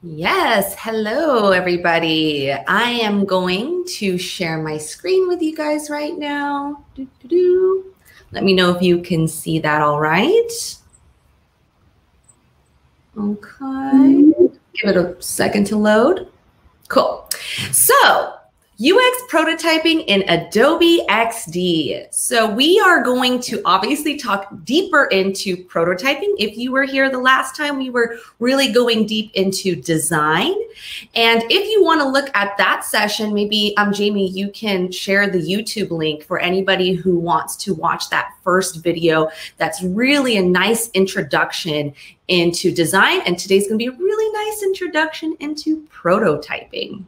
Yes, hello everybody. I am going to share my screen with you guys right now. Let me know if you can see that all right. Okay, give it a second to load. Cool. So, UX prototyping in Adobe XD. So we are going to obviously talk deeper into prototyping. If you were here the last time, we were really going deep into design. And if you want to look at that session, maybe Jamie, you can share the YouTube link for anybody who wants to watch that first video. That's really a nice introduction into design. And today's going to be a really nice introduction into prototyping.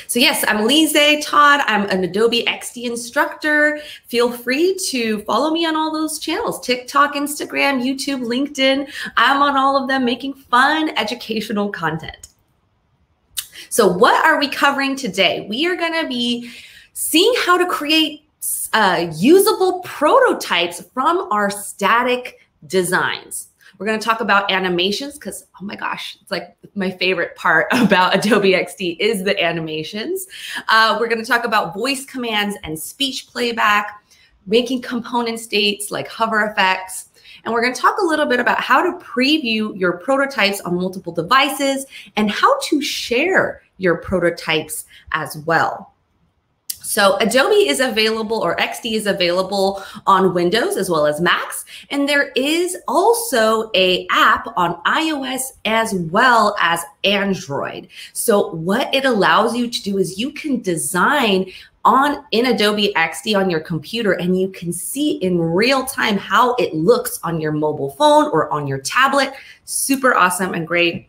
So yes, I'm Elizé, Todd. I'm an Adobe XD instructor. Feel free to follow me on all those channels, TikTok, Instagram, YouTube, LinkedIn. I'm on all of them making fun, educational content. So what are we covering today? We are going to be seeing how to create usable prototypes from our static designs. We're going to talk about animations because, oh my gosh, it's like my favorite part about Adobe XD is the animations. We're going to talk about voice commands and speech playback, making component states like hover effects. And we're going to talk a little bit about how to preview your prototypes on multiple devices and how to share your prototypes as well. So Adobe is available, or XD is available on Windows as well as Macs. And there is also an app on iOS as well as Android. So what it allows you to do is you can design in Adobe XD on your computer, and you can see in real time how it looks on your mobile phone or on your tablet. Super awesome and great.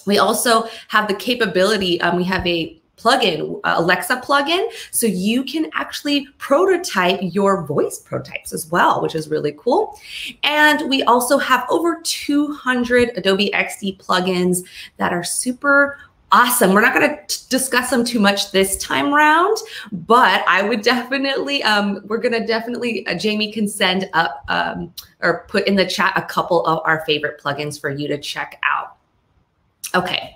We also have the capability, we have a plugin, Alexa plugin, so you can actually prototype your voice prototypes as well, which is really cool. And we also have over 200 Adobe XD plugins that are super awesome. We're not going to discuss them too much this time around, but I would definitely, we're going to definitely, Jamie can send up or put in the chat a couple of our favorite plugins for you to check out. Okay.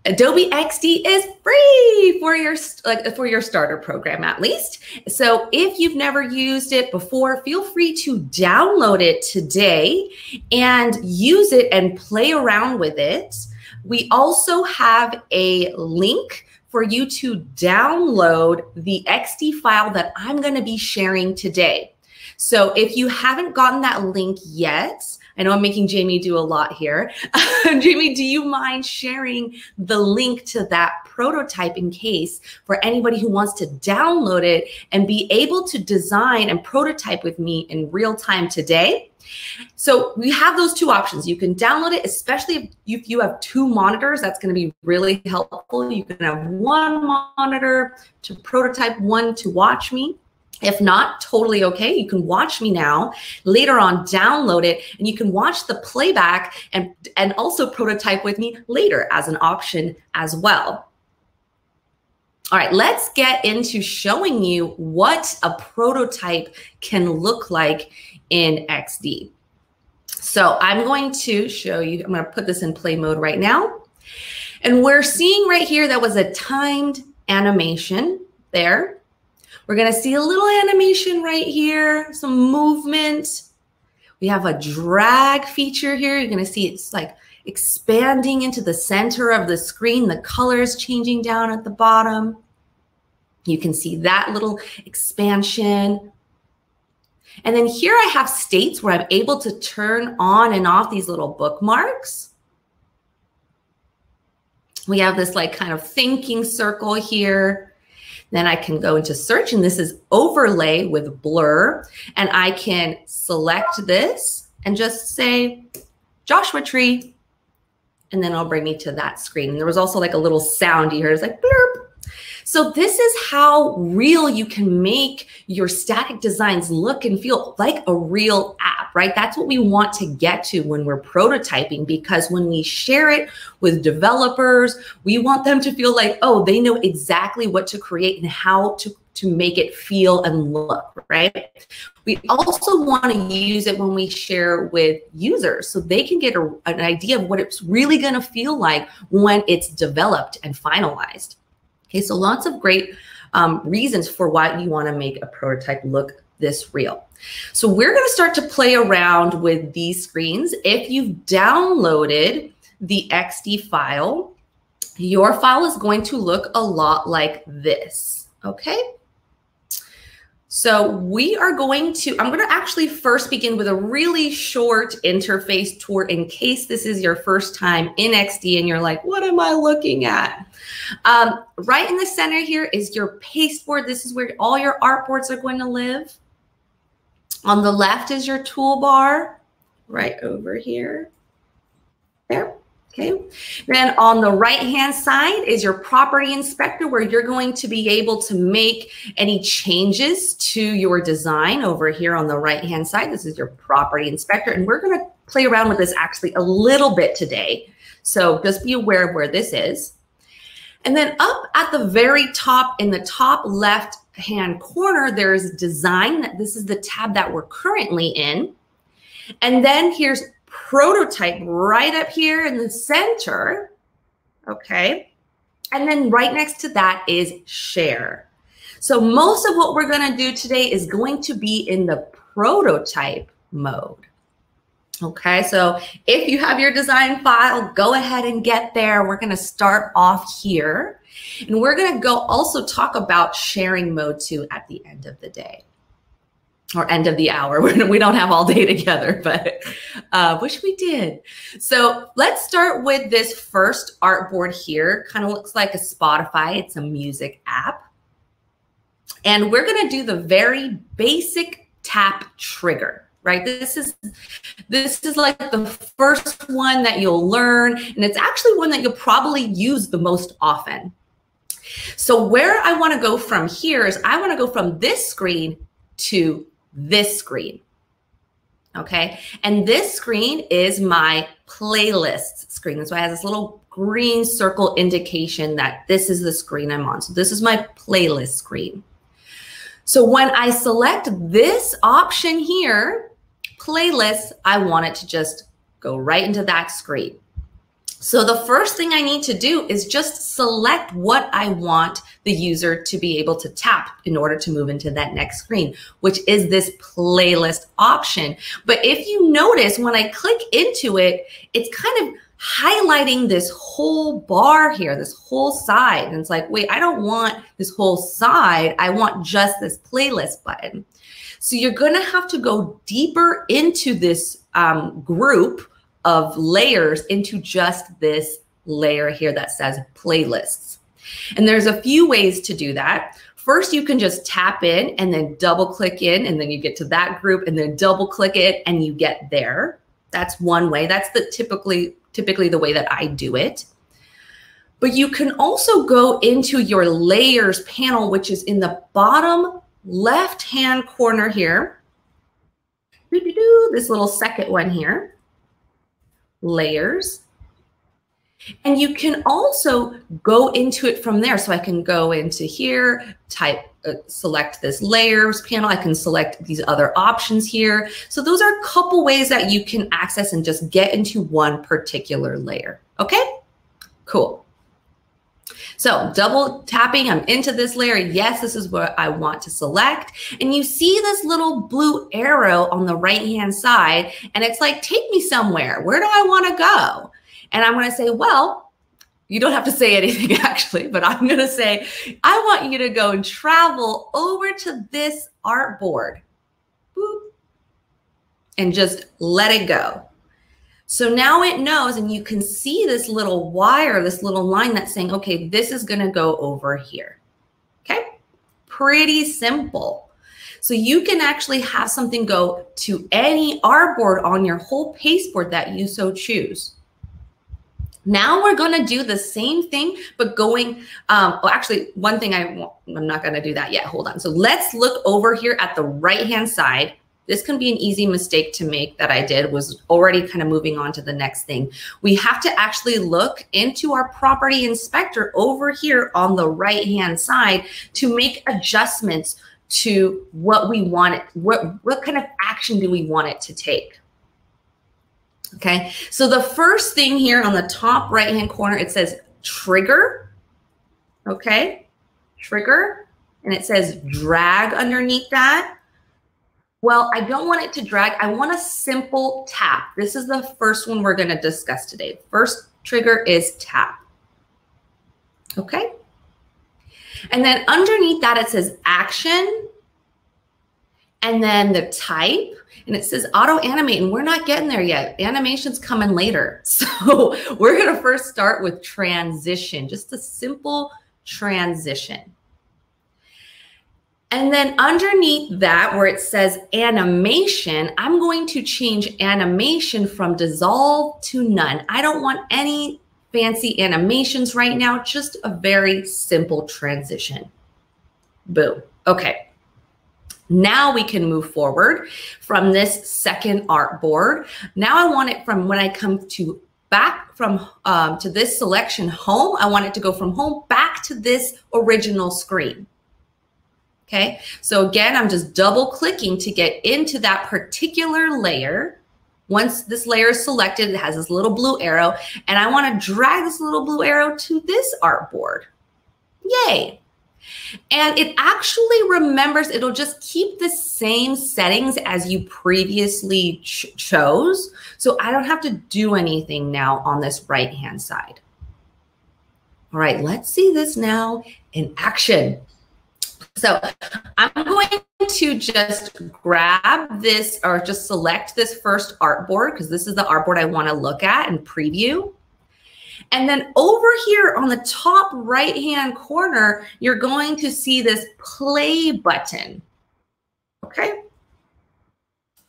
Adobe XD is free for your starter program, at least. So if you've never used it before, feel free to download it today and use it and play around with it. We also have a link for you to download the XD file that I'm going to be sharing today. So if you haven't gotten that link yet, I know I'm making Jamie do a lot here. Jamie, do you mind sharing the link to that prototyping case for anybody who wants to download it and be able to design and prototype with me in real time today? So we have those two options. You can download it, especially if you have two monitors. That's going to be really helpful. You can have one monitor to prototype, one to watch me. If not, totally okay. You can watch me now, later on download it, and you can watch the playback and also prototype with me later as an option as well. All right, let's get into showing you what a prototype can look like in XD. So I'm going to show you, I'm going to put this in play mode right now. And we're seeing right here that was a timed animation there. We're going to see a little animation right here, some movement. We have a drag feature here. You're going to see it's like expanding into the center of the screen. The colors changing down at the bottom. You can see that little expansion. And then here I have states where I'm able to turn on and off these little bookmarks. We have this like kind of thinking circle here. Then I can go into search, and this is overlay with blur. And I can select this and just say Joshua Tree. And then it'll bring me to that screen. And there was also like a little sound you heard. It's like blurb. So this is how real you can make your static designs look and feel like a real app, right? That's what we want to get to when we're prototyping, because when we share it with developers, we want them to feel like, oh, they know exactly what to create and how to make it feel and look, right? We also want to use it when we share with users so they can get an idea of what it's really going to feel like when it's developed and finalized. Okay, so lots of great reasons for why you want to make a prototype look this real. So we're going to start to play around with these screens. If you've downloaded the XD file, your file is going to look a lot like this, okay? So we are going to, I'm going to actually first begin with a really short interface tour in case this is your first time in XD and you're like, what am I looking at? Right in the center here is your pasteboard. This is where all your artboards are going to live. On the left is your toolbar, right over here. There. Okay. Then on the right-hand side is your property inspector where you're going to be able to make any changes to your design over here on the right-hand side. This is your property inspector, and we're going to play around with this actually a little bit today. So just be aware of where this is. And then up at the very top in the top left-hand corner, there's design. This is the tab that we're currently in. And then here's prototype right up here in the center, okay? And then right next to that is share. So most of what we're going to do today is going to be in the prototype mode. Okay, so if you have your design file, go ahead and get there. We're going to start off here. And we're going to go also talk about sharing mode too at the end of the day. Or end of the hour. We don't have all day together, but wish we did. So let's start with this first artboard here. Kind of looks like a Spotify. It's a music app. And we're going to do the very basic tap trigger, right? This is like the first one that you'll learn. And it's actually one that you'll probably use the most often. So where I want to go from here is I want to go from this screen to this screen, okay? And this screen is my playlist screen. That's why it has this little green circle indication that this is the screen I'm on. So this is my playlist screen. So when I select this option here, playlist, I want it to just go right into that screen. So the first thing I need to do is just select what I want the user to be able to tap in order to move into that next screen, which is this playlist option. But if you notice, when I click into it, it's kind of highlighting this whole bar here, this whole side. And it's like, wait, I don't want this whole side. I want just this playlist button. So you're going to have to go deeper into this group of layers into just this layer here that says playlists. And there's a few ways to do that. First, you can just tap in and then double click in, and then you get to that group, and then double click it and you get there. That's one way. That's the typically the way that I do it. But you can also go into your layers panel, which is in the bottom left-hand corner here. This little second one here. Layers. And you can also go into it from there. So I can go into here, select this layers panel. I can select these other options here. So those are a couple ways that you can access and just get into one particular layer. Okay, cool. So double tapping, I'm into this layer. Yes, this is what I want to select. And you see this little blue arrow on the right-hand side, and it's like, take me somewhere. Where do I want to go? And I'm going to say, well, you don't have to say anything actually, but I'm going to say, I want you to go and travel over to this artboard. Boop. And just let it go. So now it knows, and you can see this little wire, this little line that's saying, okay, this is going to go over here. Okay, pretty simple. So you can actually have something go to any artboard on your whole pasteboard that you so choose. Now we're going to do the same thing, but going, well, actually, one thing I'm not going to do that yet. Hold on. So let's look over here at the right-hand side. This can be an easy mistake to make that I did, was already kind of moving on to the next thing. We have to actually look into our property inspector over here on the right-hand side to make adjustments to what we want it, what kind of action do we want it to take. Okay, so the first thing here on the top right-hand corner, it says trigger, okay, trigger, and it says drag underneath that. Well, I don't want it to drag. I want a simple tap. This is the first one we're going to discuss today. First trigger is tap. Okay. And then underneath that, it says action. And then the type. And it says auto animate. And we're not getting there yet. Animation's coming later. So we're going to first start with transition. Just a simple transition. And then underneath that, where it says animation, I'm going to change animation from dissolve to none. I don't want any fancy animations right now, just a very simple transition. Boom. Okay. Now we can move forward from this second artboard. Now I want it from when I come to back from to this selection home, I want it to go from home back to this original screen. Okay, so again, I'm just double clicking to get into that particular layer. Once this layer is selected, it has this little blue arrow, and I want to drag this little blue arrow to this artboard. Yay. And it actually remembers, it'll just keep the same settings as you previously chose. So I don't have to do anything now on this right-hand side. All right, let's see this now in action. So I'm going to just grab this or just select this first artboard because this is the artboard I want to look at and preview. And then over here on the top right-hand corner, you're going to see this play button. Okay.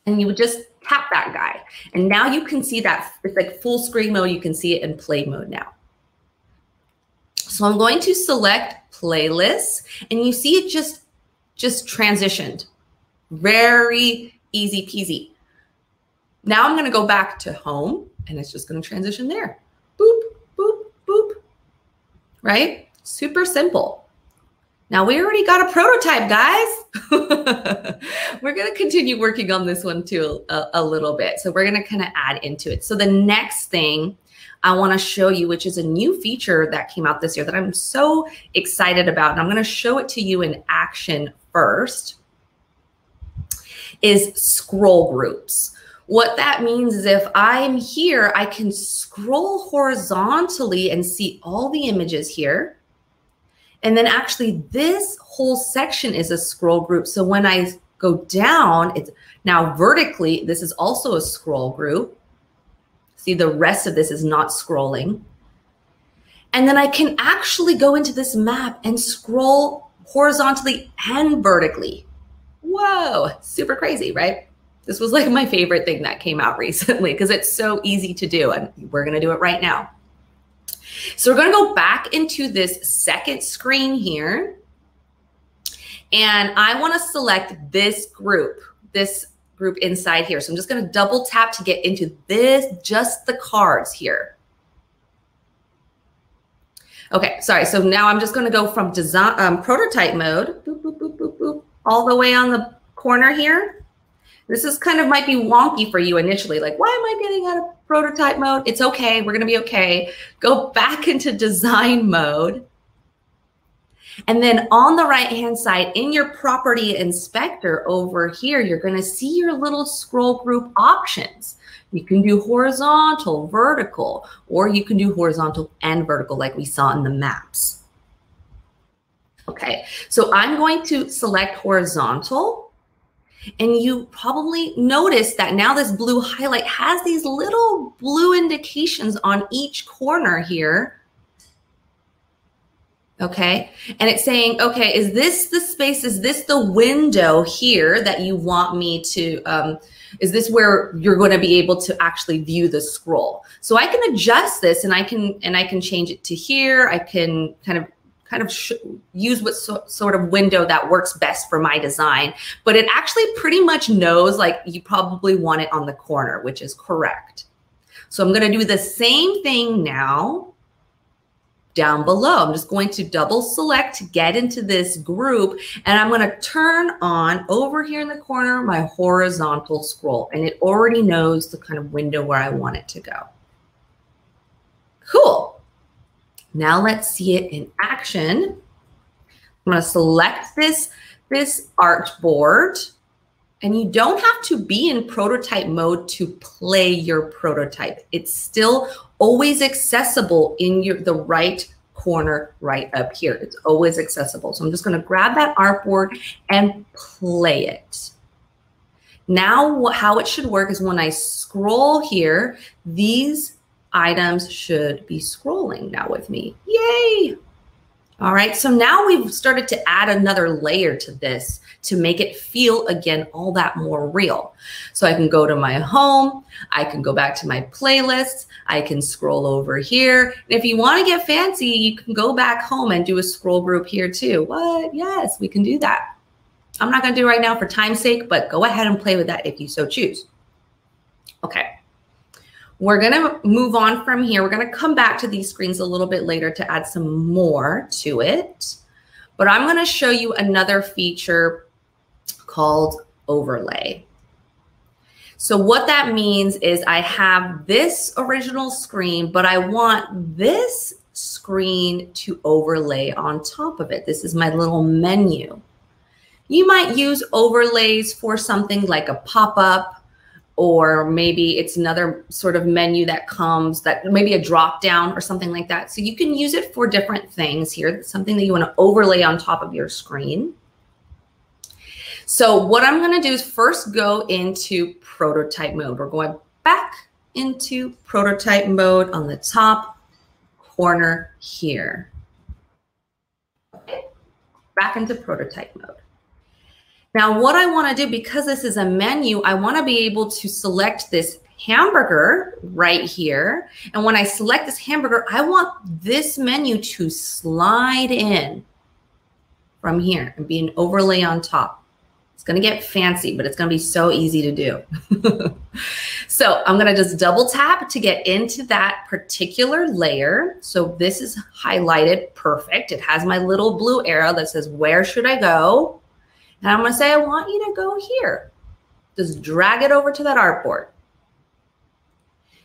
And you would just tap that guy. And now you can see that it's like full screen mode. You can see it in play mode now. So I'm going to select playlists, and you see it just transitioned. Very easy peasy. Now I'm going to go back to home, and it's just going to transition there. Boop, boop, boop. Right? Super simple. Now we already got a prototype, guys. We're going to continue working on this one too a little bit. So we're going to kind of add into it. So the next thing I want to show you, which is a new feature that came out this year that I'm so excited about, and I'm going to show it to you in action first, is scroll groups. What that means is if I'm here, I can scroll horizontally and see all the images here. And then actually this whole section is a scroll group. So when I go down, it's now vertically, this is also a scroll group. See, the rest of this is not scrolling. And then I can actually go into this map and scroll horizontally and vertically. Whoa, super crazy, right? This was like my favorite thing that came out recently because it's so easy to do, and we're going to do it right now. So we're going to go back into this second screen here, and I want to select this group inside here. So I'm just going to double tap to get into this, just the cards here. Okay, sorry. So now I'm just going to go from design, prototype mode, boop, boop, boop, boop, boop, all the way on the corner here. This is kind of might be wonky for you initially. Like, why am I getting out of prototype mode? It's okay. We're going to be okay. Go back into design mode. And then on the right-hand side in your property inspector over here, you're going to see your little scroll group options. You can do horizontal, vertical, or you can do horizontal and vertical like we saw in the maps. Okay, so I'm going to select horizontal. And you probably noticed that now this blue highlight has these little blue indications on each corner here. Okay, and it's saying, okay, is this the space, is this the window here that you want me to, is this where you're going to be able to actually view the scroll? So I can adjust this and I can change it to here. I can kind of use what sort of window that works best for my design, but it actually pretty much knows like you probably want it on the corner, which is correct. So I'm going to do the same thing now. down below. I'm just going to double select to get into this group, and I'm going to turn on over here in the corner my horizontal scroll, and it already knows the kind of window where I want it to go. Cool. Now let's see it in action. I'm going to select this artboard, and you don't have to be in prototype mode to play your prototype. It's still always accessible in the right corner right up here. It's always accessible. So I'm just going to grab that artboard and play it. Now how it should work is when I scroll here, these items should be scrolling now with me. Yay! All right, so now we've started to add another layer to this to make it feel, again, all that more real. So I can go to my home, I can go back to my playlists, I can scroll over here. And if you want to get fancy, you can go back home and do a scroll group here too. What? Yes, we can do that. I'm not going to do it right now for time's sake, but go ahead and play with that if you so choose. Okay. We're going to move on from here. We're going to come back to these screens a little bit later to add some more to it. But I'm going to show you another feature called overlay. So what that means is I have this original screen, but I want this screen to overlay on top of it. This is my little menu. You might use overlays for something like a pop-up, or maybe it's another sort of menu that comes, that maybe a drop down or something like that. So you can use it for different things here, something that you want to overlay on top of your screen. So what I'm going to do is first go into prototype mode. We're going back into prototype mode on the top corner here. Okay. Back into prototype mode. Now, what I want to do, because this is a menu, I want to be able to select this hamburger right here. And when I select this hamburger, I want this menu to slide in from here and be an overlay on top. It's going to get fancy, but it's going to be so easy to do. So I'm going to just double tap to get into that particular layer. So this is highlighted perfect. It has my little blue arrow that says, where should I go? And I'm going to say, I want you to go here. Just drag it over to that artboard.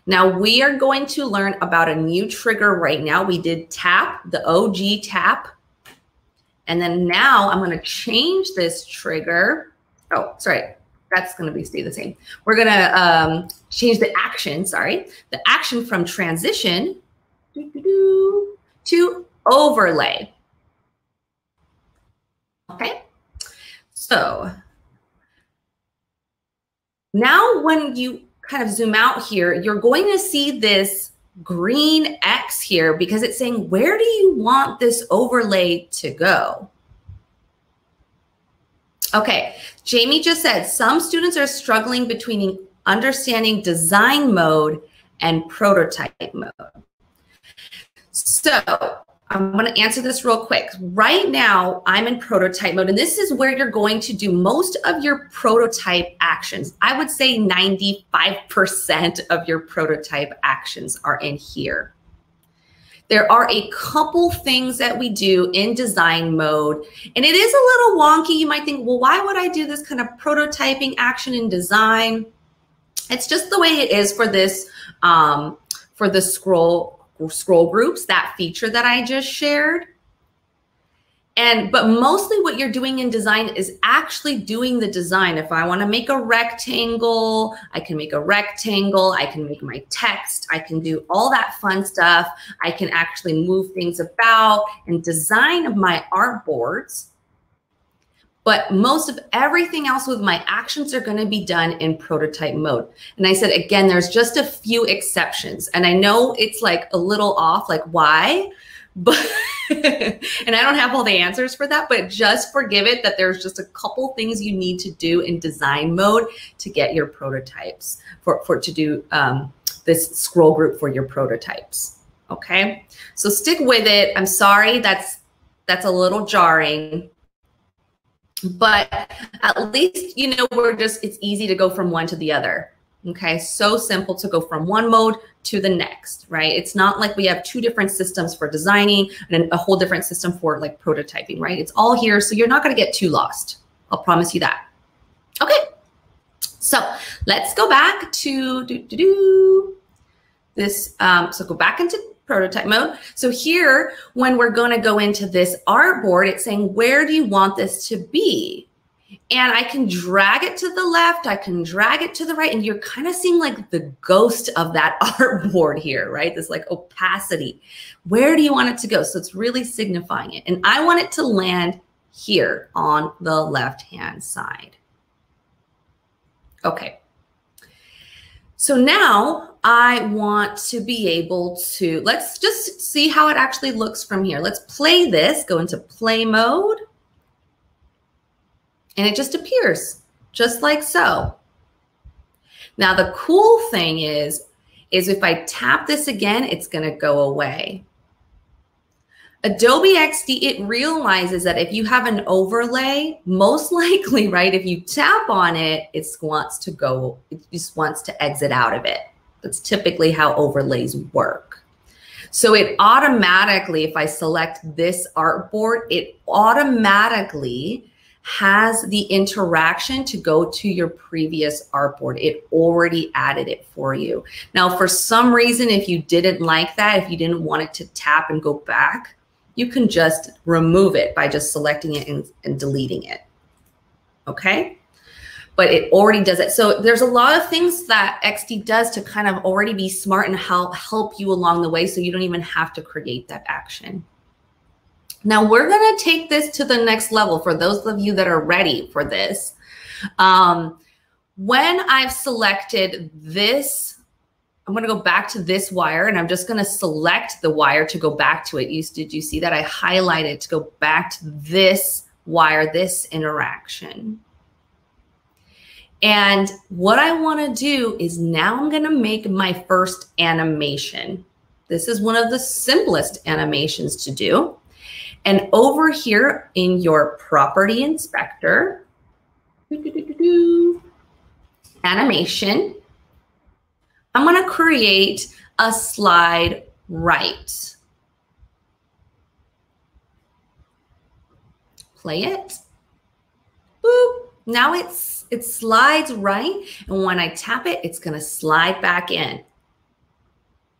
Now we are going to learn about a new trigger right now. We did tap, the OG tap. And then now I'm going to change this trigger. Oh, sorry. That's going to stay the same. We're going to change the action, sorry. The action from transition to overlay. Okay. So now when you kind of zoom out here, you're going to see this green X here because it's saying, where do you want this overlay to go? Okay, Jamie just said, some students are struggling between understanding design mode and prototype mode. So I'm going to answer this real quick. Right now, I'm in prototype mode, and this is where you're going to do most of your prototype actions. I would say 95% of your prototype actions are in here. There are a couple things that we do in design mode, and it is a little wonky. You might think, well, why would I do this kind of prototyping action in design? It's just the way it is for this, for the scroll groups, that feature that I just shared. But mostly what you're doing in design is actually doing the design. If I want to make a rectangle, I can make a rectangle. I can make my text. I can do all that fun stuff. I can actually move things about and design my artboards. But most of everything else with my actions are going to be done in prototype mode. And I said, again, there's just a few exceptions. And I know it's like a little off, like why? But and I don't have all the answers for that, but just forgive it that there's just a couple things you need to do in design mode to get your prototypes, to do this scroll group for your prototypes. Okay, so stick with it. I'm sorry, that's a little jarring. But at least, you know, it's easy to go from one to the other. Okay, so simple to go from one mode to the next, right? It's not like we have two different systems for designing and a whole different system for like prototyping, right? It's all here, so you're not gonna get too lost. I'll promise you that. Okay, so let's go back to this. So go back into prototype mode. So here, when we're gonna go into this artboard, it's saying, where do you want this to be? And I can drag it to the left, I can drag it to the right, and you're kind of seeing like the ghost of that artboard here, right? This like opacity. Where do you want it to go? So it's really signifying it. And I want it to land here on the left-hand side. Okay. So now I want to be able to, let's just see how it actually looks from here. Let's play this, go into play mode. And it just appears just like so. Now, the cool thing is if I tap this again, it's going to go away. Adobe XD, it realizes that if you have an overlay, most likely, right, if you tap on it, it wants to go, it just wants to exit out of it. That's typically how overlays work. So it automatically, if I select this artboard, it automatically has the interaction to go to your previous artboard. It already added it for you. Now, for some reason, if you didn't like that, if you didn't want it to tap and go back, you can just remove it by just selecting it and deleting it, okay? But it already does it. So there's a lot of things that XD does to kind of already be smart and help you along the way so you don't even have to create that action. Now we're gonna take this to the next level for those of you that are ready for this. When I've selected this, I'm gonna go back to this wire and I'm just gonna select the wire to go back to it. Did you see that? I highlighted to go back to this wire, this interaction. And what I wanna do is now I'm gonna make my first animation. This is one of the simplest animations to do. And over here in your property inspector, animation, I'm going to create a slide right. Play it. Boop. Now it slides right. And when I tap it, it's going to slide back in.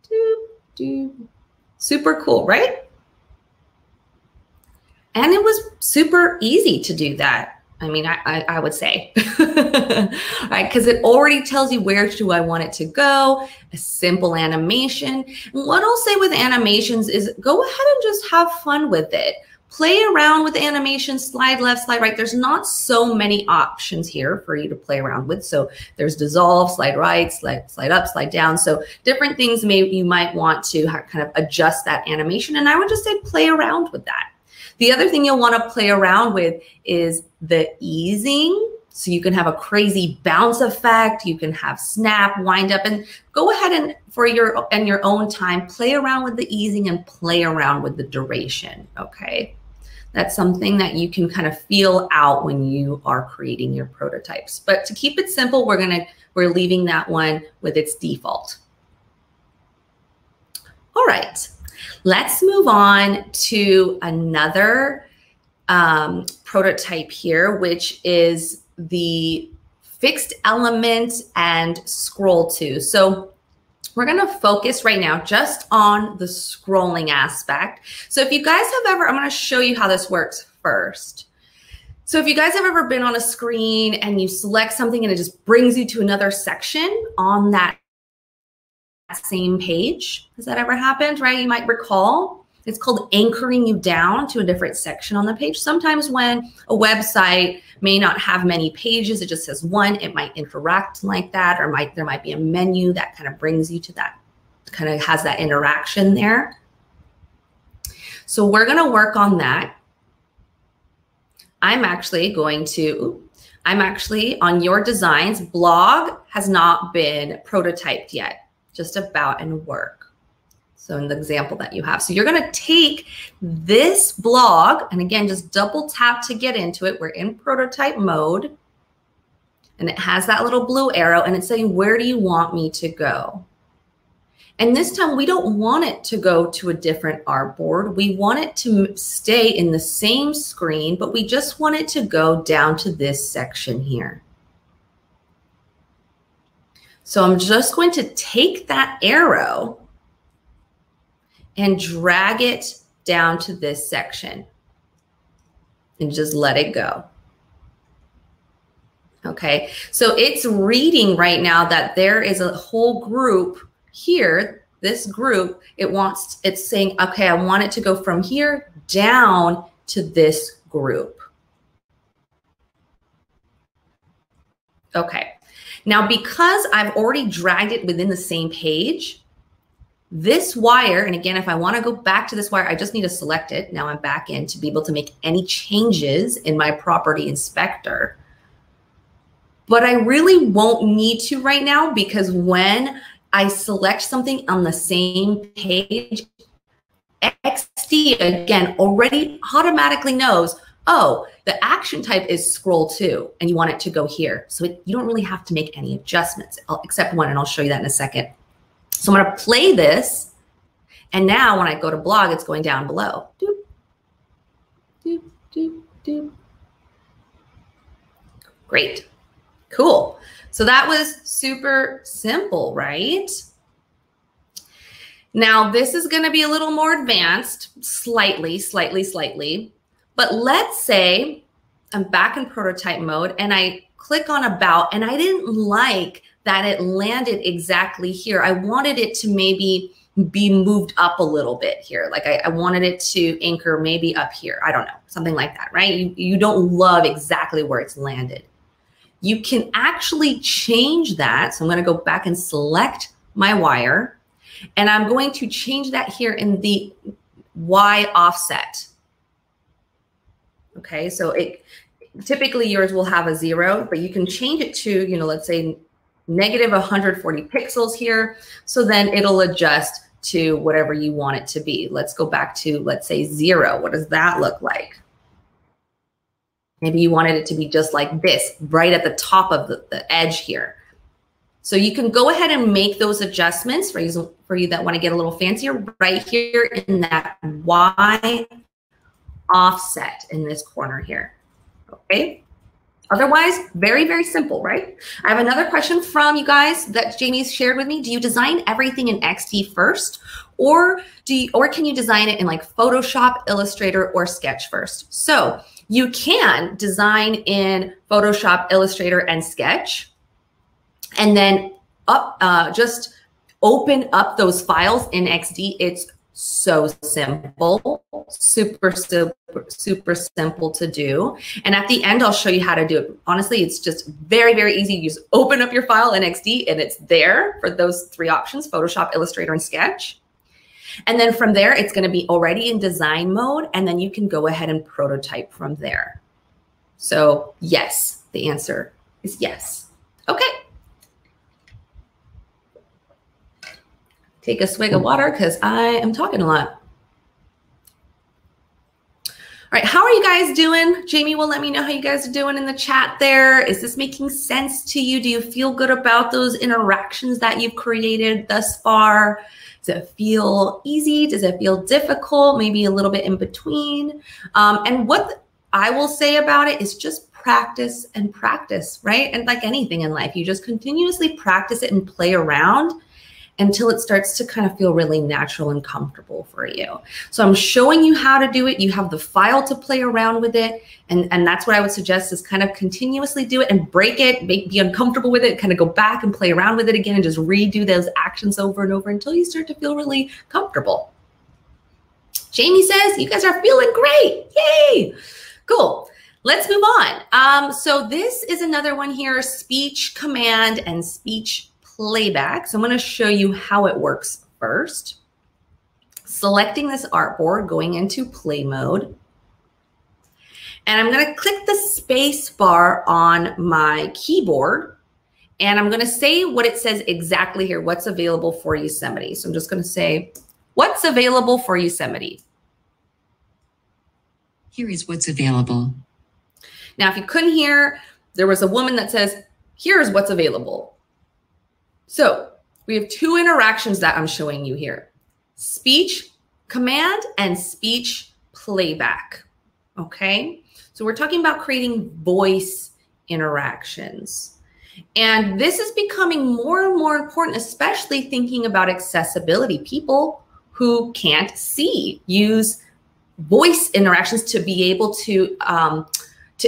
Doop, doop. Super cool, right? And it was super easy to do that. I mean, I would say, right? Because it already tells you where do I want it to go, a simple animation. And what I'll say with animations is go ahead and just have fun with it. Play around with animations, slide left, slide right. There's not so many options here for you to play around with. So there's dissolve, slide right, slide up, slide down. So different things you might want to kind of adjust that animation. And I would just say play around with that. The other thing you'll want to play around with is the easing. So you can have a crazy bounce effect. You can have snap, wind up, and go ahead and for your own time, play around with the easing and play around with the duration, okay? That's something that you can kind of feel out when you are creating your prototypes. But to keep it simple, we're leaving that one with its default. All right. Let's move on to another prototype here, which is the fixed element and scroll to. So we're going to focus right now just on the scrolling aspect. So if you guys have ever, I'm going to show you how this works first. So if you guys have ever been on a screen and you select something and it just brings you to another section on that same page. Has that ever happened, right? You might recall. It's called anchoring you down to a different section on the page. Sometimes when a website may not have many pages, it just says one, it might interact like that, or there might be a menu that kind of brings you to that, kind of has that interaction there. So we're going to work on that. I'm actually on your designs. Blog has not been prototyped yet. Just about and work. So in the example that you have. So you're going to take this blog and again, just double tap to get into it. We're in prototype mode. And it has that little blue arrow and it's saying, where do you want me to go? And this time we don't want it to go to a different artboard. We want it to stay in the same screen, but we just want it to go down to this section here. So I'm just going to take that arrow and drag it down to this section and just let it go. Okay, so it's reading right now that there is a whole group here, this group, it's saying, okay, I want it to go from here down to this group. Okay, now because I've already dragged it within the same page, this wire, and again, if I want to go back to this wire, I just need to select it. Now I'm back in to be able to make any changes in my property inspector. But I really won't need to right now because when I select something on the same page, XD, again, already automatically knows, oh, the action type is scroll to, and you want it to go here. So you don't really have to make any adjustments, except one, and I'll show you that in a second. So I'm going to play this, and now when I go to blog, it's going down below. Doop, doop, doop, doop. Great. Cool. So that was super simple, right? Now this is going to be a little more advanced, slightly. But let's say I'm back in prototype mode and I click on about and I didn't like that it landed exactly here. I wanted it to maybe be moved up a little bit here. Like I wanted it to anchor maybe up here. I don't know, something like that, right? You don't love exactly where it's landed. You can actually change that. So I'm going to go back and select my wire, and I'm going to change that here in the Y offset. Okay, so typically yours will have a 0, but you can change it to, let's say negative 140 pixels here. So then it'll adjust to whatever you want it to be. Let's go back to, let's say 0. What does that look like? Maybe you wanted it to be just like this, right at the top of the edge here. So you can go ahead and make those adjustments for you that want to get a little fancier right here in that Y offset in this corner here, okay? Otherwise, very, very simple, right? I have another question from you guys that Jamie's shared with me. Do you design everything in XD first, or can you design it in like Photoshop, Illustrator, or Sketch first? So you can design in Photoshop, Illustrator, and Sketch, and then just open up those files in XD. It's so simple, super simple to do. And at the end, I'll show you how to do it. Honestly, it's just very, very easy. You just open up your file in XD and it's there for those 3 options, Photoshop, Illustrator, and Sketch. And then from there, it's going to be already in design mode, and then you can go ahead and prototype from there. So yes, the answer is yes. Okay. Take a swig of water because I am talking a lot. All right, how are you guys doing? Jamie will let me know how you guys are doing in the chat there. Is this making sense to you? Do you feel good about those interactions that you've created thus far? Does it feel easy? Does it feel difficult? Maybe a little bit in between? And what I will say about it is just practice and practice, right? And like anything in life, you just continuously practice it and play around until it starts to kind of feel really natural and comfortable for you. So I'm showing you how to do it. You have the file to play around with it. And that's what I would suggest is kind of continuously do it and break it, be uncomfortable with it, kind of go back and play around with it again and just redo those actions over and over until you start to feel really comfortable. Jamie says, you guys are feeling great. Yay. Cool. Let's move on. So this is another one here, speech command and speech playback. So I'm going to show you how it works first. Selecting this artboard, going into play mode. And I'm going to click the space bar on my keyboard. And I'm going to say what it says exactly here, what's available for Yosemite. So I'm just going to say, what's available for Yosemite? Here is what's available. Now, if you couldn't hear, there was a woman that says, here's what's available. So we have two interactions that I'm showing you here: speech command and speech playback. Okay, so we're talking about creating voice interactions. And this is becoming more and more important, especially thinking about accessibility. People who can't see use voice interactions to be able to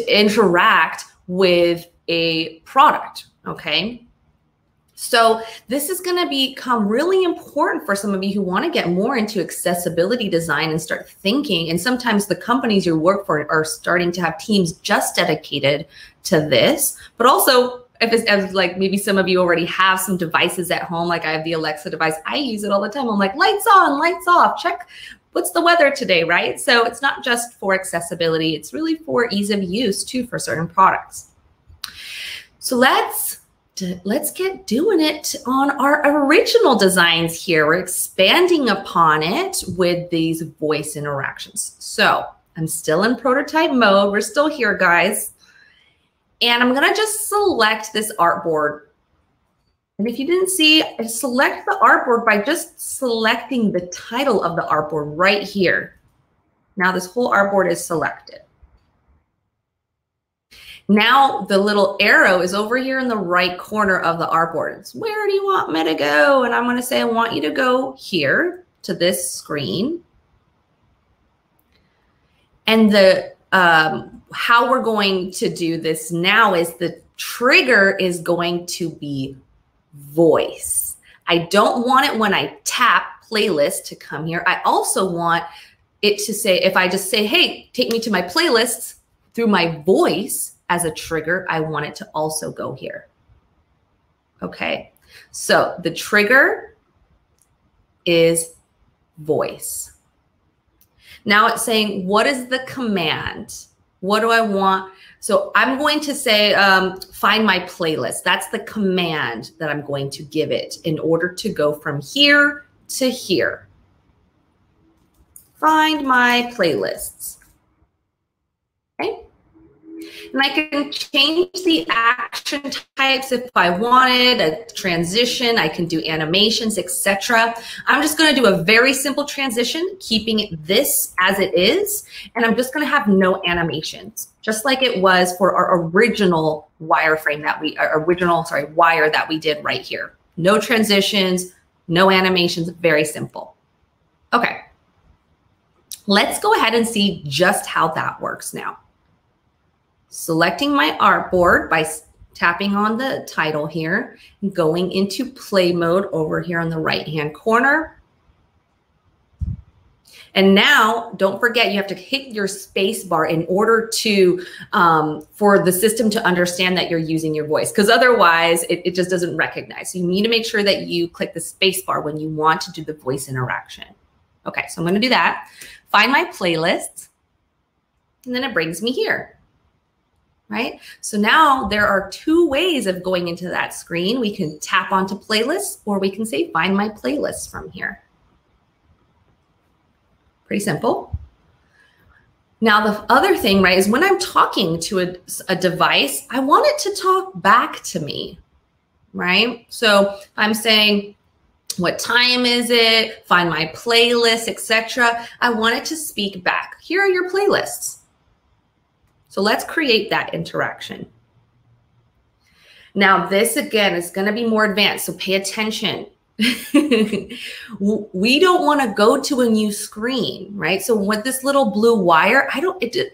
interact with a product, okay? So this is going to become really important for some of you who want to get more into accessibility design and start thinking. And sometimes the companies you work for are starting to have teams just dedicated to this, but also if it's as like maybe some of you already have some devices at home, like I have the Alexa device, I use it all the time. I'm like, lights on, lights off, check what's the weather today, right? So it's not just for accessibility, it's really for ease of use too for certain products. So let's get doing it on our original designs here. We're expanding upon it with these voice interactions. So I'm still in prototype mode. We're still here, guys. And I'm gonna just select this artboard. And if you didn't see, I select the artboard by just selecting the title of the artboard right here. Now this whole artboard is selected. Now the little arrow is over here in the right corner of the artboard. It's, where do you want me to go? And I'm gonna say, I want you to go here to this screen. And the how we're going to do this now is the trigger is going to be voice. I don't want it when I tap playlist to come here. I also want it to say, if I just say, hey, take me to my playlists through my voice as a trigger, I want it to also go here. Okay, so the trigger is voice. Now it's saying, what is the command? What do I want? So I'm going to say, find my playlist. That's the command that I'm going to give it in order to go from here to here. Find my playlists. Okay. And I can change the action types if I wanted, a transition, I can do animations, etc. I'm just going to do a very simple transition, keeping this as it is, and I'm just going to have no animations, just like it was for our original wireframe that wire that we did right here. No transitions, no animations, very simple. Okay, let's go ahead and see just how that works now. Selecting my artboard by tapping on the title here, going into play mode over here on the right-hand corner. And now, don't forget, you have to hit your space bar in order to, for the system to understand that you're using your voice, because otherwise it just doesn't recognize. So you need to make sure that you click the space bar when you want to do the voice interaction. Okay, so I'm gonna do that. Find my playlists, and then it brings me here. Right? So now there are two ways of going into that screen. We can tap onto playlists, or we can say, find my playlists from here. Pretty simple. Now, the other thing, right, is when I'm talking to a device, I want it to talk back to me, right? So I'm saying, what time is it? Find my playlist, etc. I want it to speak back. Here are your playlists. So let's create that interaction. Now this again is going to be more advanced, so pay attention. We don't want to go to a new screen, right? So with this little blue wire, I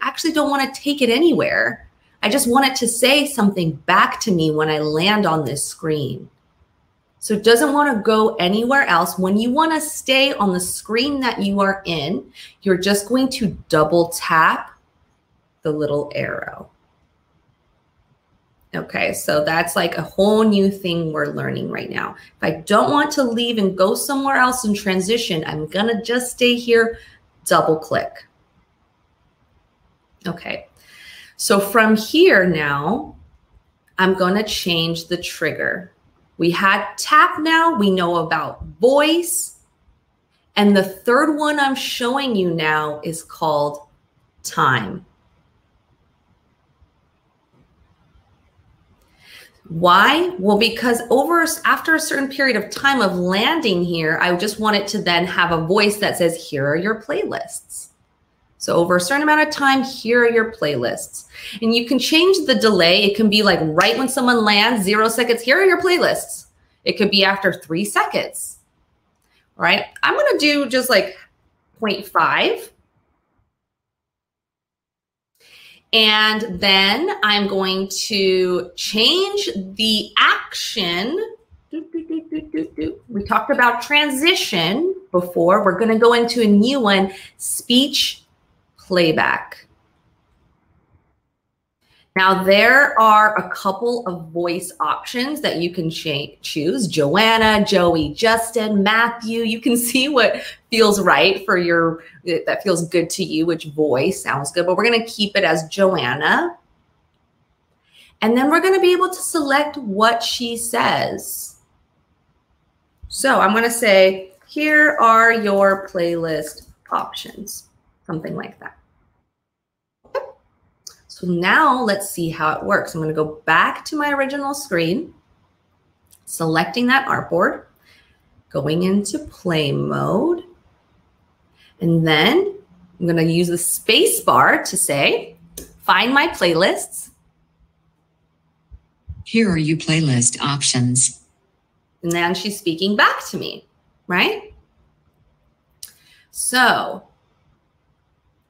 actually don't want to take it anywhere. I just want it to say something back to me when I land on this screen. So it doesn't want to go anywhere else. When you want to stay on the screen that you are in, you're just going to double tap the little arrow. Okay, so that's like a whole new thing we're learning right now. If I don't want to leave and go somewhere else and transition, I'm gonna just stay here, double click. Okay, so from here now, I'm gonna change the trigger. We had tap now, we know about voice, and the third one I'm showing you now is called time. Why? Well, because after a certain period of time of landing here, I just want it to then have a voice that says, here are your playlists. So over a certain amount of time, here are your playlists. And you can change the delay. It can be like right when someone lands, 0 seconds, here are your playlists. It could be after 3 seconds, right? I'm going to do just like 0.5. And then I'm going to change the action. We talked about transition before. We're going to go into a new one, speech playback. Now, there are a couple of voice options that you can choose. Joanna, Joey, Justin, Matthew. You can see what feels right for that feels good to you, which voice sounds good. But we're going to keep it as Joanna. And then we're going to be able to select what she says. So I'm going to say, here are your playlist options, something like that. So now let's see how it works. I'm going to go back to my original screen, selecting that artboard, going into play mode, and then I'm going to use the space bar to say, find my playlists. Here are your playlist options. And then she's speaking back to me, right? So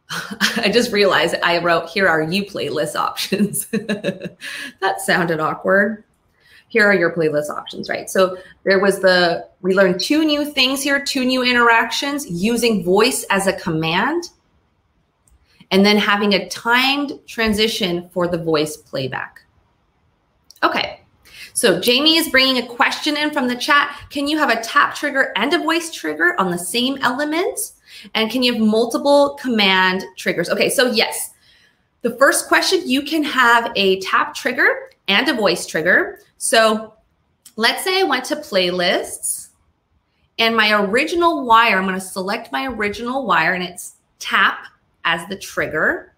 I just realized I wrote, here are you playlist options. That sounded awkward. Here are your playlist options, right? So we learned 2 new things here, 2 new interactions, using voice as a command, and then having a timed transition for the voice playback. Okay, so Jamie is bringing a question in from the chat. Can you have a tap trigger and a voice trigger on the same element? And can you have multiple command triggers? Okay, so yes, the first question, you can have a tap trigger and a voice trigger. So let's say I went to playlists and my original wire, I'm going to select my original wire and it's tap as the trigger.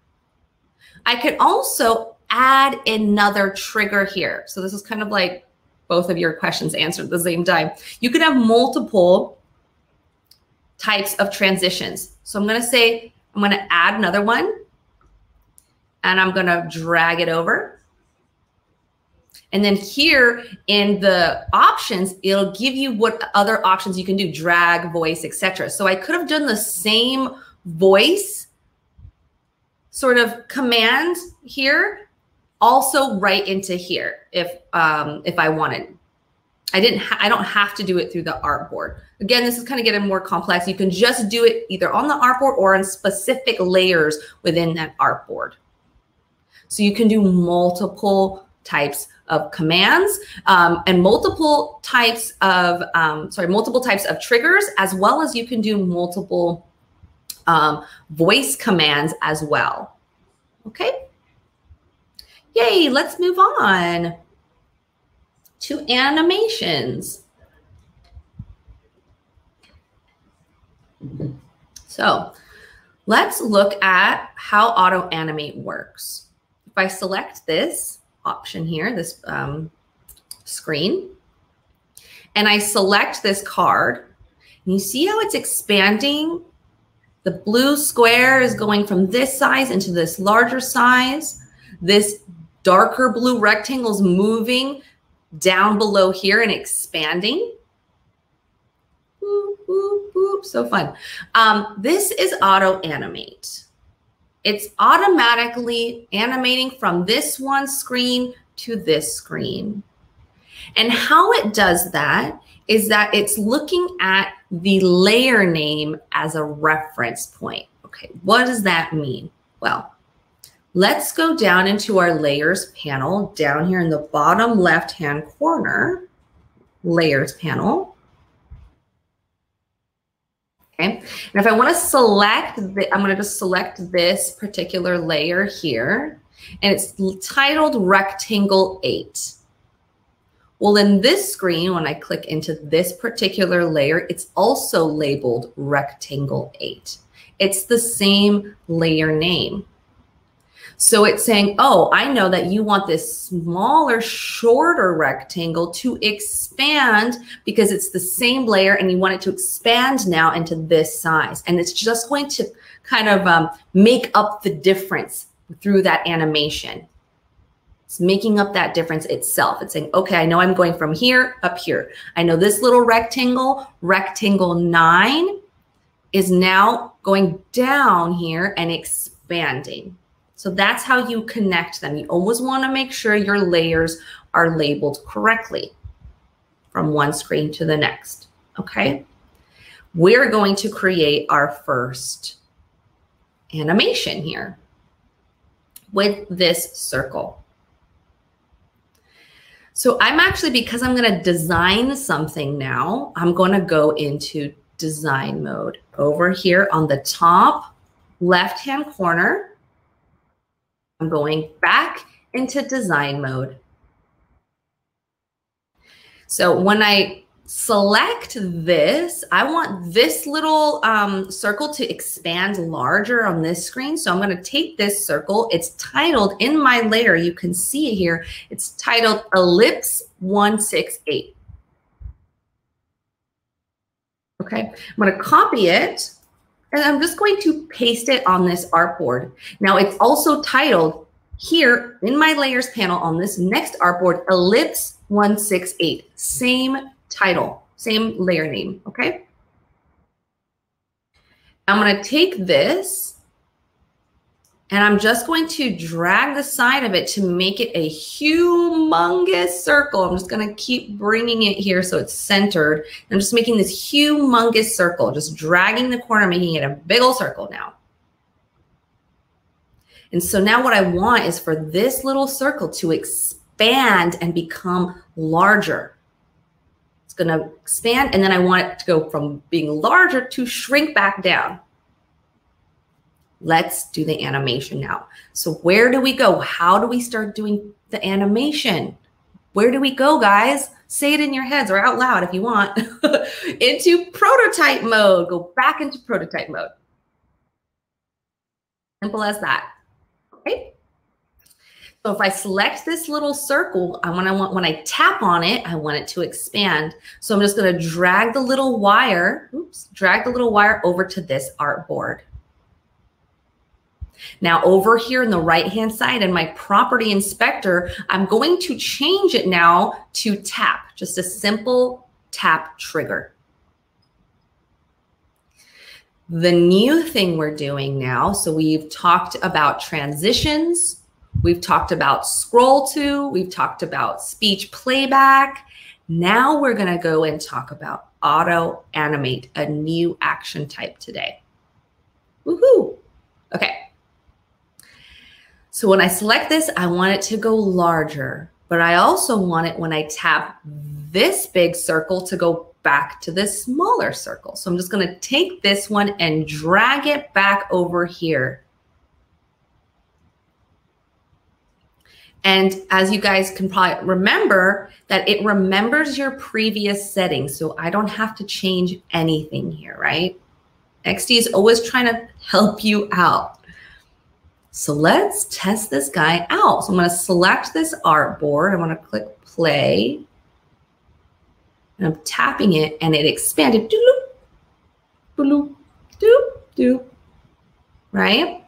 I could also add another trigger here. So this is kind of like both of your questions answered at the same time. You could have multiple types of transitions. So I'm going to say, I'm going to add another one and I'm going to drag it over. And then here in the options, it'll give you what other options you can do, drag, voice, etc. So I could have done the same voice sort of command here, also right into here if I wanted. I don't have to do it through the artboard. Again, this is kind of getting more complex. You can just do it either on the artboard or on specific layers within that artboard. So you can do multiple types of commands and multiple types of triggers, as well as you can do multiple voice commands as well. Okay. Yay, let's move on to animations. So let's look at how auto animate works. If I select this option here, this screen, and I select this card, and you see how it's expanding? The blue square is going from this size into this larger size. This darker blue rectangle is moving down below here and expanding. Boop, boop, boop. So fun. This is auto animate. It's automatically animating from this one screen to this screen. And how it does that is that it's looking at the layer name as a reference point. Okay, what does that mean? Well, let's go down into our layers panel down here in the bottom left-hand corner, layers panel. Okay, and if I want to select, I'm going to just select this particular layer here, and it's titled Rectangle 8. Well, in this screen, when I click into this particular layer, it's also labeled Rectangle 8. It's the same layer name. So it's saying, oh, I know that you want this smaller, shorter rectangle to expand because it's the same layer and you want it to expand now into this size. And it's just going to kind of make up the difference through that animation. It's making up that difference itself. It's saying, okay, I know I'm going from here up here. I know this little rectangle, rectangle 9, is now going down here and expanding. So that's how you connect them. You always want to make sure your layers are labeled correctly from one screen to the next, okay? We're going to create our first animation here with this circle. So I'm actually, because I'm going to design something now, I'm going to go into design mode. Over here on the top left-hand corner, I'm going back into design mode. So when I select this, I want this little circle to expand larger on this screen. So I'm going to take this circle. It's titled in my layer. You can see it here. It's titled Ellipse 168. Okay, I'm going to copy it. And I'm just going to paste it on this artboard. Now it's also titled here in my layers panel on this next artboard, Ellipse 168. Same title, same layer name, okay? I'm going to take this and I'm just going to drag the side of it to make it a humongous circle. I'm just going to keep bringing it here so it's centered. I'm just making this humongous circle, just dragging the corner, making it a big old circle now. And so now what I want is for this little circle to expand and become larger. It's going to expand, and then I want it to go from being larger to shrink back down. Let's do the animation now. So where do we go? How do we start doing the animation? Where do we go, guys? Say it in your heads or out loud if you want. Into prototype mode. Go back into prototype mode. Simple as that. Okay. So if I select this little circle, when I tap on it, I want it to expand. So I'm just going to drag the little wire, drag the little wire over to this artboard. Now over here in the right-hand side in my property inspector, I'm going to change it now to tap, just a simple tap trigger. The new thing we're doing now, so we've talked about transitions, we've talked about scroll to, we've talked about speech playback. Now we're going to go and talk about auto animate, a new action type today. Woohoo! Okay. So when I select this, I want it to go larger, but I also want it when I tap this big circle to go back to this smaller circle. So I'm just going to take this one and drag it back over here. And as you guys can probably remember, that it remembers your previous settings. So I don't have to change anything here, right? XD is always trying to help you out. So let's test this guy out. So I'm going to select this artboard. I want to click play. And I'm tapping it and it expanded. Right?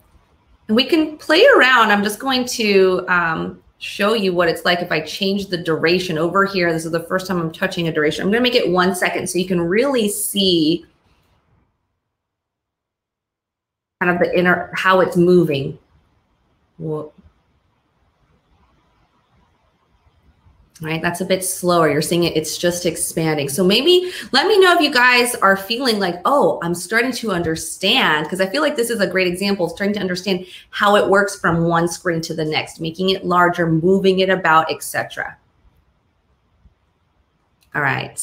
And we can play around. I'm just going to show you what it's like if I change the duration over here. This is the first time I'm touching a duration. I'm going to make it 1 second so you can really see kind of the how it's moving. Whoa. Right, that's a bit slower. You're seeing it, it's just expanding. So maybe let me know if you guys are feeling like, oh, I'm starting to understand, because I feel like this is a great example of starting to understand how it works from one screen to the next, making it larger, moving it about, etc. All right,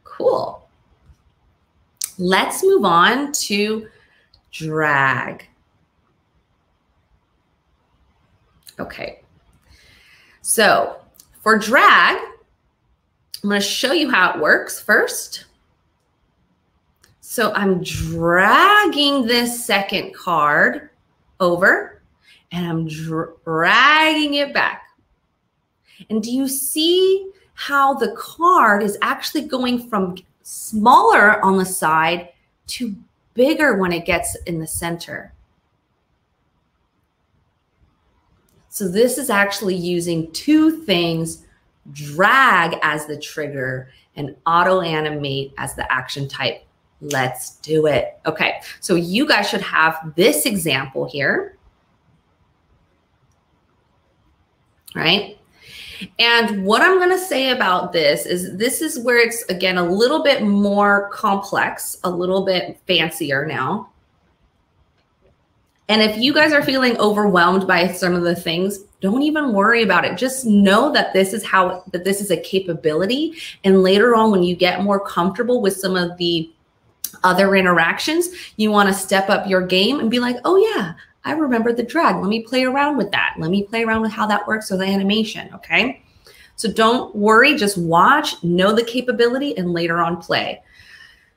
cool. Let's move on to drag. Okay, so for drag, I'm going to show you how it works first. So I'm dragging this second card over, and I'm dragging it back. And do you see how the card is actually going from smaller on the side to bigger when it gets in the center? So this is actually using two things, drag as the trigger and auto animate as the action type. Let's do it. Okay, so you guys should have this example here, right? And what I'm going to say about this is where it's, again, a little bit more complex, a little bit fancier now. And if you guys are feeling overwhelmed by some of the things, don't even worry about it. Just know that this is this is a capability. And later on, when you get more comfortable with some of the other interactions, you want to step up your game and be like, oh yeah, I remember the drag. Let me play around with that. Let me play around with how that works with the animation, okay? So don't worry, just watch, know the capability, and later on play.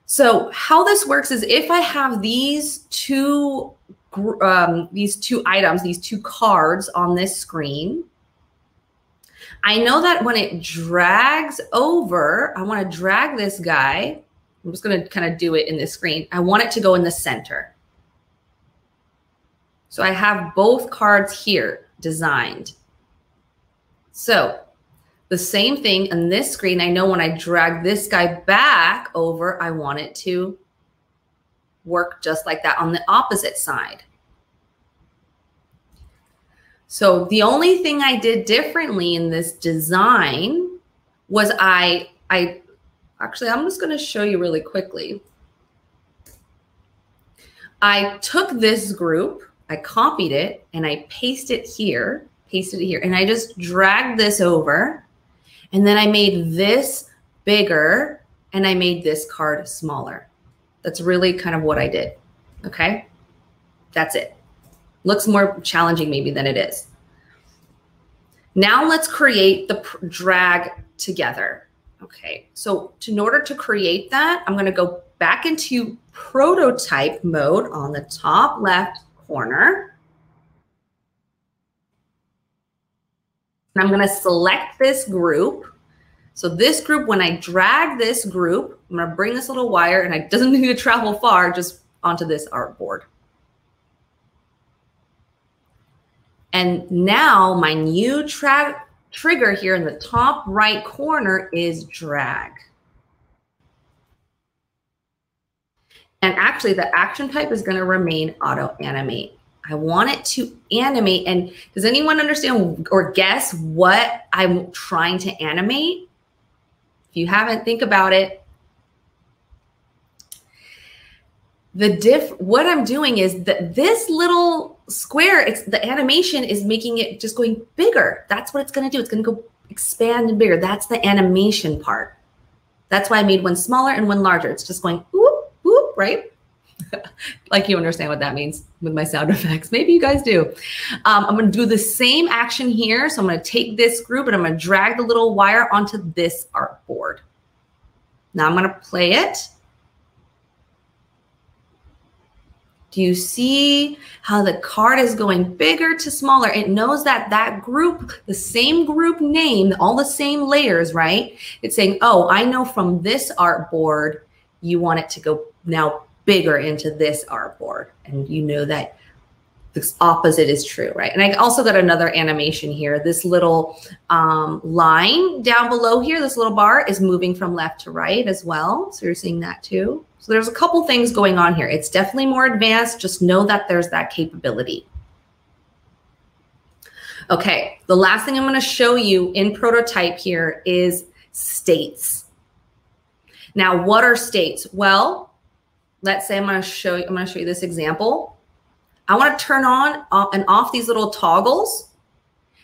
So how this works is if I have these two items, these two cards on this screen, I know that when it drags over, I want to drag this guy. I'm just going to kind of do it in this screen. I want it to go in the center. So I have both cards here designed. So the same thing on this screen, I know when I drag this guy back over, I want it to work just like that on the opposite side. So the only thing I did differently in this design was actually, I'm just going to show you really quickly. I took this group, I copied it, and I pasted it here, and I just dragged this over, and then I made this bigger, and I made this card smaller. That's really kind of what I did, okay? That's it. Looks more challenging maybe than it is. Now let's create the drag together. Okay, so in order to create that, I'm going to go back into prototype mode on the top left corner. And I'm going to select this group. So this group, when I drag this group, I'm going to bring this little wire, and it doesn't need to travel far, just onto this artboard. And now my new trigger here in the top right corner is drag. And actually the action type is going to remain auto animate. I want it to animate. And does anyone understand or guess what I'm trying to animate? If you haven't, think about it. What I'm doing is that this little square, the animation is making it just going bigger. That's what it's going to do. It's going to go expand and bigger. That's the animation part. That's why I made one smaller and one larger. It's just going whoop, whoop, right? Like you understand what that means with my sound effects. Maybe you guys do. I'm going to do the same action here. So I'm going to take this group and I'm going to drag the little wire onto this artboard. Now I'm going to play it. Do you see how the card is going bigger to smaller? It knows that that group, the same group name, all the same layers, right? It's saying, oh, I know from this artboard, you want it to go now bigger into this artboard. And you know that the opposite is true, right? And I also got another animation here. This little line down below here, this little bar is moving from left to right as well. So you're seeing that too. So there's a couple things going on here. It's definitely more advanced. Just know that there's that capability. Okay, the last thing I'm going to show you in prototype here is states. Now, what are states? Well, let's say I'm going to show you this example. I want to turn on and off these little toggles.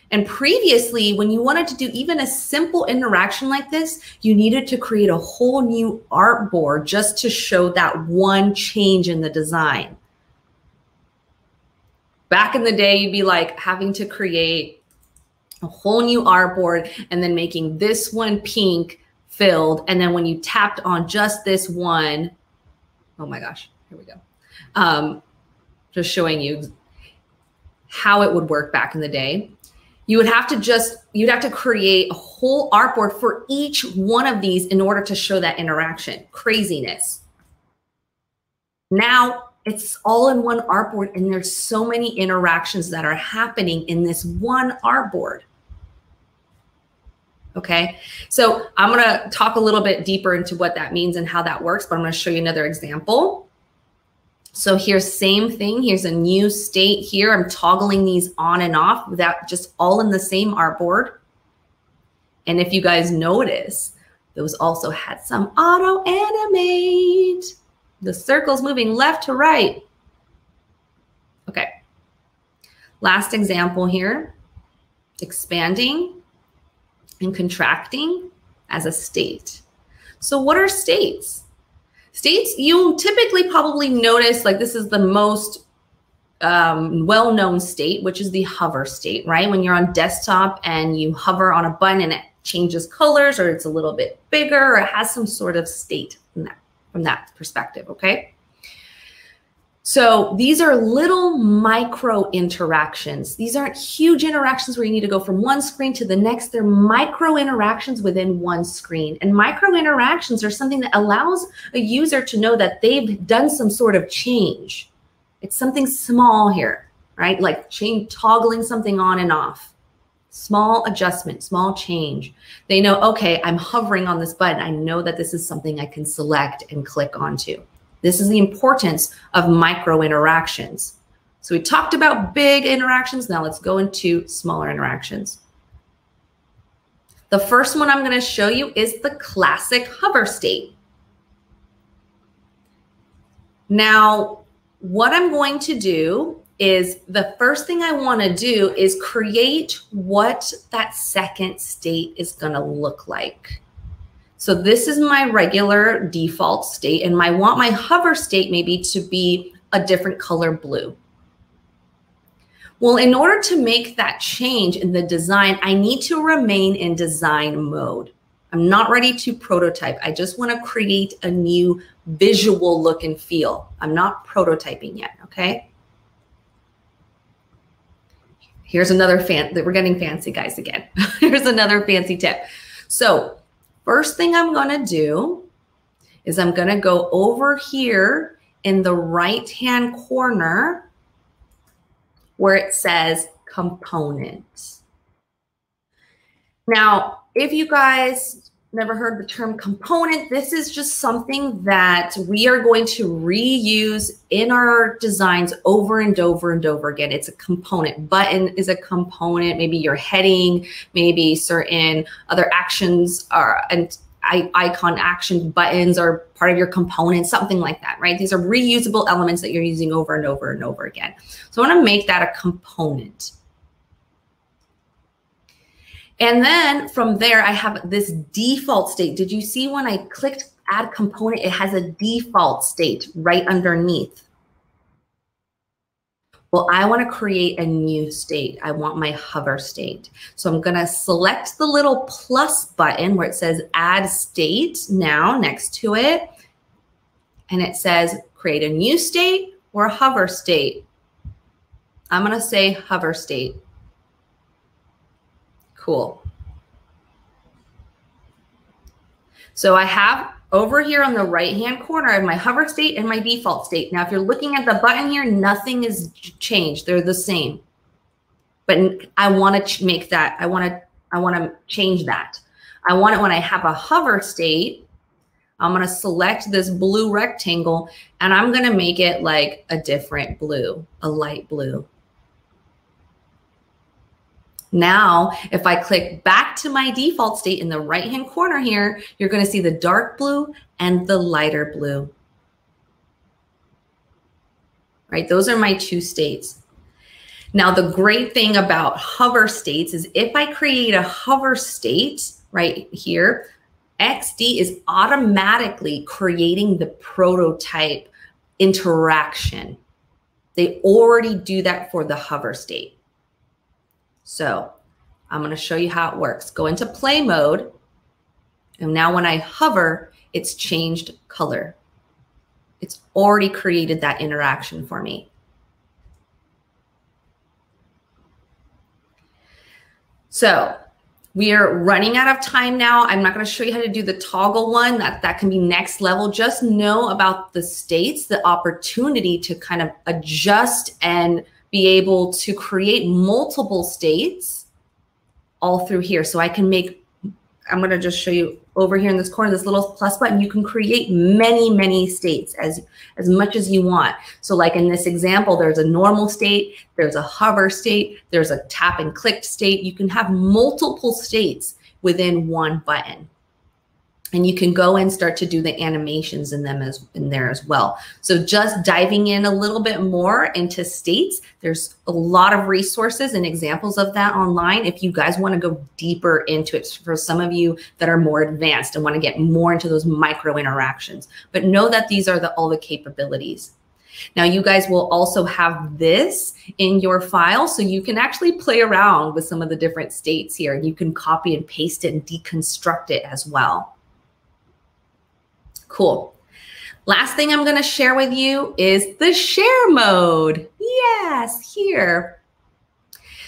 And previously, when you wanted to do even a simple interaction like this, you needed to create a whole new artboard just to show that one change in the design. Back in the day, you'd be like having to create a whole new artboard and then making this one pink filled. And then when you tapped on just this one, oh my gosh, here we go. Just showing you. how it would work back in the day. You'd have to create a whole artboard for each one of these in order to show that interaction. Craziness. Now it's all in one artboard, and there's so many interactions that are happening in this one artboard. Okay, so I'm gonna talk a little bit deeper into what that means and how that works, but I'm gonna show you another example. So here's same thing. Here's a new state here. I'm toggling these on and off without just all in the same artboard. And if you guys notice, those also had some auto animate. The circle's moving left to right. Okay. Last example here, expanding and contracting as a state. So what are states? States, you'll typically probably notice, like this is the most well-known state, which is the hover state, right? When you're on desktop and you hover on a button and it changes colors, or it's a little bit bigger, or it has some sort of state from that perspective, okay? So these are little micro interactions. These aren't huge interactions where you need to go from one screen to the next. They're micro interactions within one screen. And micro interactions are something that allows a user to know that they've done some sort of change. It's something small here, right? Like toggling something on and off. Small adjustment, small change. They know, okay, I'm hovering on this button. I know that this is something I can select and click onto. This is the importance of micro interactions. So we talked about big interactions. Now let's go into smaller interactions. The first one I'm going to show you is the classic hover state. Now, what I'm going to do is the first thing I want to do is create what that second state is going to look like. So this is my regular default state, and I want my hover state maybe to be a different color blue. Well, in order to make that change in the design, I need to remain in design mode. I'm not ready to prototype. I just want to create a new visual look and feel. I'm not prototyping yet, okay? Here's another we're getting fancy, guys, again. Here's another fancy tip. So first thing I'm going to do is I'm going to go over here in the right-hand corner where it says components. Now, if you guys never heard the term component, this is just something that we are going to reuse in our designs over and over and over again. It's a component. Button is a component. Maybe your heading, maybe certain other actions and icon action buttons are part of your component, something like that, right? These are reusable elements that you're using over and over and over again. So I want to make that a component. And then from there, I have this default state. Did you see when I clicked add component, it has a default state right underneath. Well, I want to create a new state. I want my hover state. So I'm going to select the little plus button where it says add state now next to it. And it says create a new state or a hover state. I'm going to say hover state. Cool. So I have over here on the right-hand corner, I have my hover state and my default state. Now, if you're looking at the button here, nothing is changed. They're the same. But I want to make that. I want to change that. I want it when I have a hover state. I'm going to select this blue rectangle and I'm going to make it like a different blue, a light blue. Now, if I click back to my default state in the right-hand corner here, you're going to see the dark blue and the lighter blue. Right? Those are my two states. Now, the great thing about hover states is if I create a hover state right here, XD is automatically creating the prototype interaction. They already do that for the hover state. So I'm going to show you how it works. Go into play mode. And now when I hover, it's changed color. It's already created that interaction for me. So we are running out of time now. I'm not going to show you how to do the toggle one. That can be next level. Just know about the states, the opportunity to kind of adjust and be able to create multiple states all through here. So I can make, I'm going to just show you over here in this corner, this little plus button, you can create many, many states as much as you want. So like in this example, there's a normal state, there's a hover state, there's a tap and click state. You can have multiple states within one button. And you can go and start to do the animations in there as well. So just diving in a little bit more into states, there's a lot of resources and examples of that online if you guys want to go deeper into it, for some of you that are more advanced and want to get more into those micro interactions. But know that these are all the capabilities. Now you guys will also have this in your file, so you can actually play around with some of the different states here. You can copy and paste it and deconstruct it as well. Cool. Last thing I'm going to share with you is the share mode. Yes, here.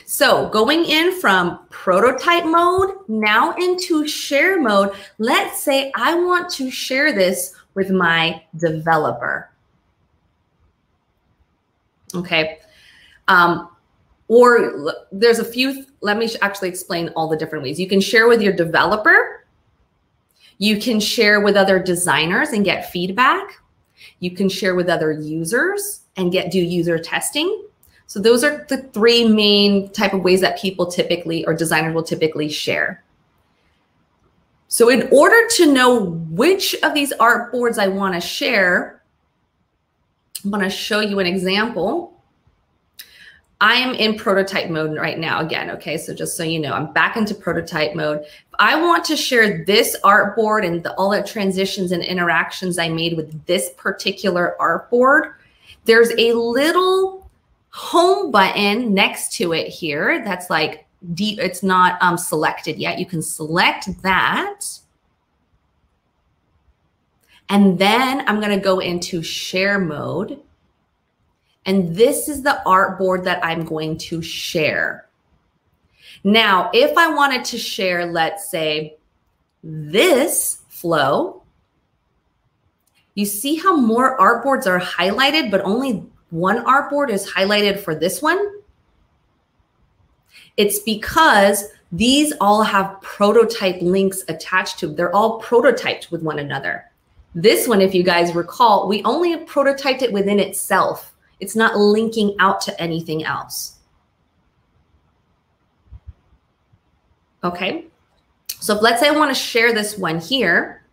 So going in from prototype mode now into share mode, let's say I want to share this with my developer. Okay. Or there's a few, let me actually explain all the different ways. You can share with your developer. You can share with other designers and get feedback. You can share with other users and do user testing. So those are the three main type of ways that people typically, or designers will typically share. So in order to know which of these artboards I want to share, I'm going to show you an example. I am in prototype mode right now again, okay? So just so you know, I'm back into prototype mode. If I want to share this artboard and all the transitions and interactions I made with this particular artboard, there's a little home button next to it here that's like deep, it's not selected yet. You can select that. And then I'm gonna go into share mode. And this is the artboard that I'm going to share. Now, if I wanted to share, let's say, this flow, you see how more artboards are highlighted, but only one artboard is highlighted for this one? It's because these all have prototype links attached to them. They're all prototyped with one another. This one, if you guys recall, we only prototyped it within itself. It's not linking out to anything else. Okay, so if, let's say I want to share this one here,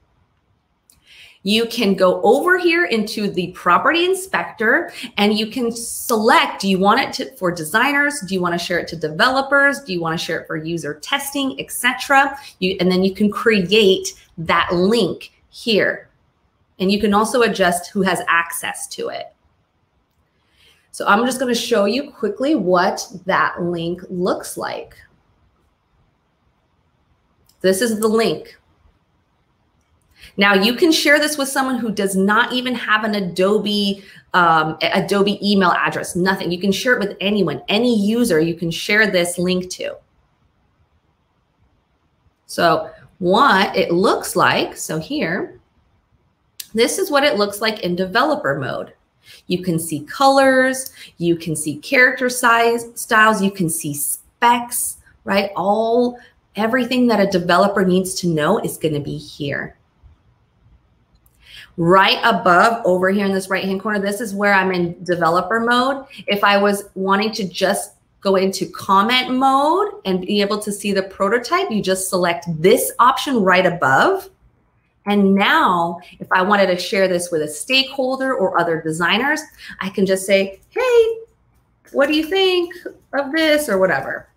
you can go over here into the property inspector and you can select, do you want it for designers? Do you want to share it to developers? Do you want to share it for user testing, etc.? And then you can create that link here. And you can also adjust who has access to it. So I'm just going to show you quickly what that link looks like. This is the link. Now you can share this with someone who does not even have an Adobe email address, nothing. You can share it with anyone, any user you can share this link to. So what it looks like, so here, this is what it looks like in developer mode. You can see colors, you can see character styles, you can see specs, right? Everything that a developer needs to know is going to be here. Right above, over here in this right-hand corner, this is where I'm in developer mode. If I was wanting to just go into comment mode and be able to see the prototype, you just select this option right above. And now, if I wanted to share this with a stakeholder or other designers, I can just say, hey, what do you think of this or whatever?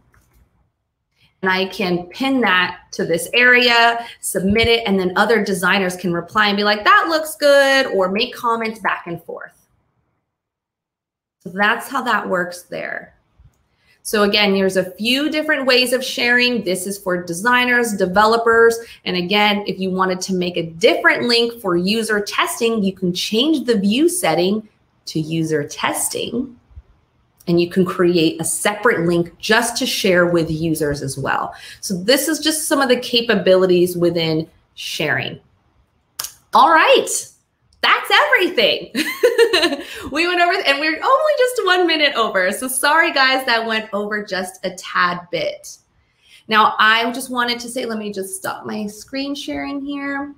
And I can pin that to this area, submit it, and then other designers can reply and be like, that looks good, or make comments back and forth. So that's how that works there. So again, there's a few different ways of sharing. This is for designers, developers. And again, if you wanted to make a different link for user testing, you can change the view setting to user testing. and you can create a separate link just to share with users as well. So this is just some of the capabilities within sharing. All right, that's everything. We went over and we're only just 1 minute over. So sorry guys, that went over just a tad bit. Now I just wanted to say, let me just stop my screen sharing here.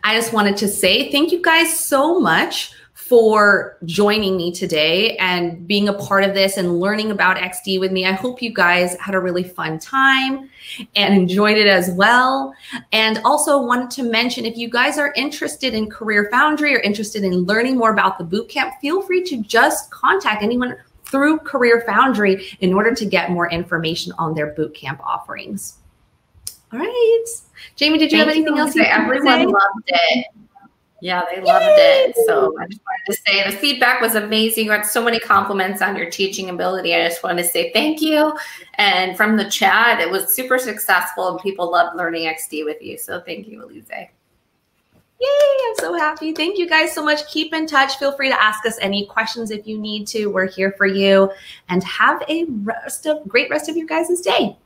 I just wanted to say thank you guys so much for joining me today and being a part of this and learning about XD with me. I hope you guys had a really fun time and enjoyed it as well. And also wanted to mention, if you guys are interested in Careerfoundry or interested in learning more about the bootcamp, feel free to just contact anyone through Careerfoundry in order to get more information on their bootcamp offerings. All right. Jamie, did you have anything else you wanted to say? Everyone loved it. Yeah, they loved it. So I just wanted to say the feedback was amazing. You got so many compliments on your teaching ability. I just wanted to say thank you. And from the chat, it was super successful and people loved learning XD with you. So thank you, Elizé. Yay, I'm so happy. Thank you guys so much. Keep in touch. Feel free to ask us any questions if you need to. We're here for you. And have a great rest of your guys' day.